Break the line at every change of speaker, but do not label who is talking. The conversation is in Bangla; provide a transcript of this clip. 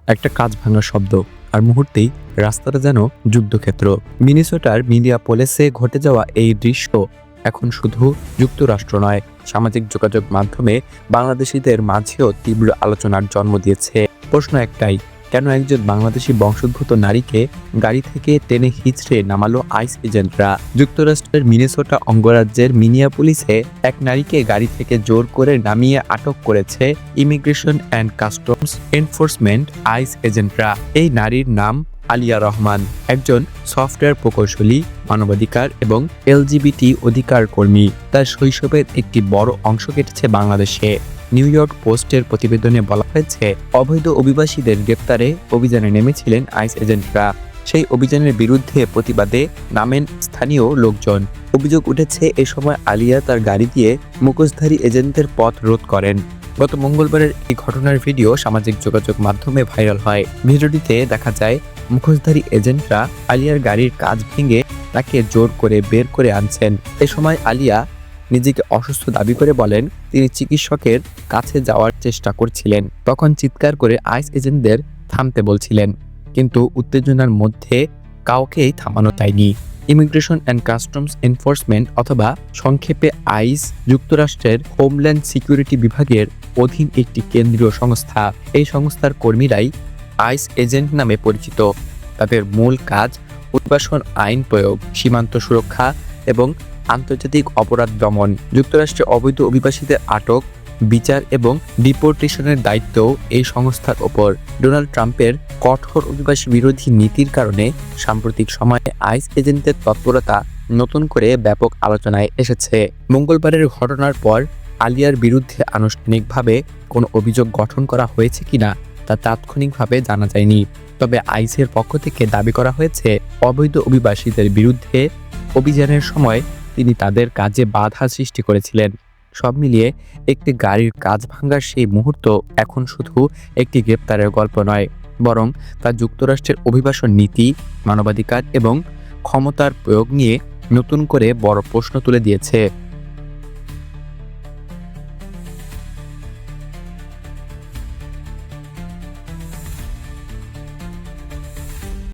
একটা কাঁচ ভাঙা শব্দ, আর মুহূর্তেই রাস্তাটা যেন যুদ্ধক্ষেত্র। মিনেসোটার মিনিয়াপোলিসে ঘটে যাওয়া এই দৃশ্য এখন শুধু যুক্তরাষ্ট্র নয়, সামাজিক যোগাযোগ মাধ্যমে বাংলাদেশিদের মাঝেও তীব্র আলোচনার জন্ম দিয়েছে। প্রশ্ন একটাই, কেন একজন বাংলাদেশি বংশোদ্ভূত নারীকে গাড়ি থেকে টেনে হিঁচড়ে নামালো আইস এজেন্টরা? যুক্তরাষ্ট্রের মিনেসোটা অঙ্গরাজ্যের মিনিয়াপোলিসে এক নারীকে গাড়ি থেকে জোর করে নামিয়ে আটক করেছে immigration and customs enforcement ICE এজেন্টরা। এই নারীর নাম আলিয়া রহমান, একজন সফটওয়্যার প্রকৌশলী, মানবাধিকার এবং এলজিবিটি অধিকার কর্মী। তার শৈশবের একটি বড় অংশ কেটেছে বাংলাদেশে। নিউ ইয়র্ক পোস্টের প্রতিবেদনে বলা হয়েছে, অবৈধ অভিবাসীদের গ্রেপ্তারে অভিযানে নেমেছিলেন আইস এজেন্টরা। সেই অভিযানের বিরুদ্ধে প্রতিবাদে নামেন স্থানীয় লোকজন। অভিযোগ উঠেছে, এ সময় আলিয়া তার গাড়ি দিয়ে মুখোশধারী এজেন্টদের পথ রোধ করেন। গত মঙ্গলবারের এই ঘটনার ভিডিও সামাজিক যোগাযোগ মাধ্যমে ভাইরাল হয়। ভিডিওটিতে দেখা যায় মুখোশধারী এজেন্টরা আলিয়ার গাড়ির কাঁচ ভেঙে তাকে জোর করে বের করে আনছেন। এ সময় আলিয়া নিজেকে অসুস্থ দাবি করে বলেন তিনি চিকিৎসকের কাছে যাওয়ার চেষ্টা করছিলেন। তখন চিৎকার করে আইস এজেন্টদের থামতে বলছিলেন, কিন্তু উত্তেজনার মধ্যে কাউকেই থামানো যায়নি। ইমিগ্রেশন অ্যান্ড কাস্টমস এনফোর্সমেন্ট অথবা সংক্ষেপে আইস যুক্তরাষ্ট্রের হোমল্যান্ড সিকিউরিটি বিভাগের অধীন একটি কেন্দ্রীয় সংস্থা। এই সংস্থার কর্মীরাই আইস এজেন্ট নামে পরিচিত। তাদের মূল কাজ অভিবাসন আইন প্রয়োগ, সীমান্ত সুরক্ষা এবং আন্তর্জাতিক অপরাধ দমন। যুক্তরাষ্ট্রে অবৈধ অভিবাসীদের আটক, বিচার এবং ডিপোর্টেশনের দায়িত্ব এই সংস্থার ওপর। ডোনাল্ড ট্রাম্পের কঠোর অভিবাসী বিরোধী নীতির কারণে সাম্প্রতিক সময়ে আইস এজেন্টদের তৎপরতা নতুন করে ব্যাপক আলোচনায় এসেছে। মঙ্গলবারের ঘটনার পর আলিয়ার বিরুদ্ধে আনুষ্ঠানিকভাবে কোনো অভিযোগ গঠন করা হয়েছে কিনা তা তাৎক্ষণিকভাবে জানা যায়নি। তবে আইসের পক্ষ থেকে দাবি করা হয়েছে, অবৈধ অভিবাসীদের বিরুদ্ধে অভিযানের সময় তিনি তাদের কাজে বাধা সৃষ্টি করেছিলেন। সব মিলিয়ে একটি গাড়ির কাঁচ ভাঙার সেই মুহূর্ত এখন শুধু একটি গ্রেপ্তারের গল্প নয়, বরং তা যুক্তরাষ্ট্রের অভিবাসন নীতি, মানবাধিকার এবং ক্ষমতার প্রয়োগ নিয়ে নতুন করে বড় প্রশ্ন তুলে দিয়েছে।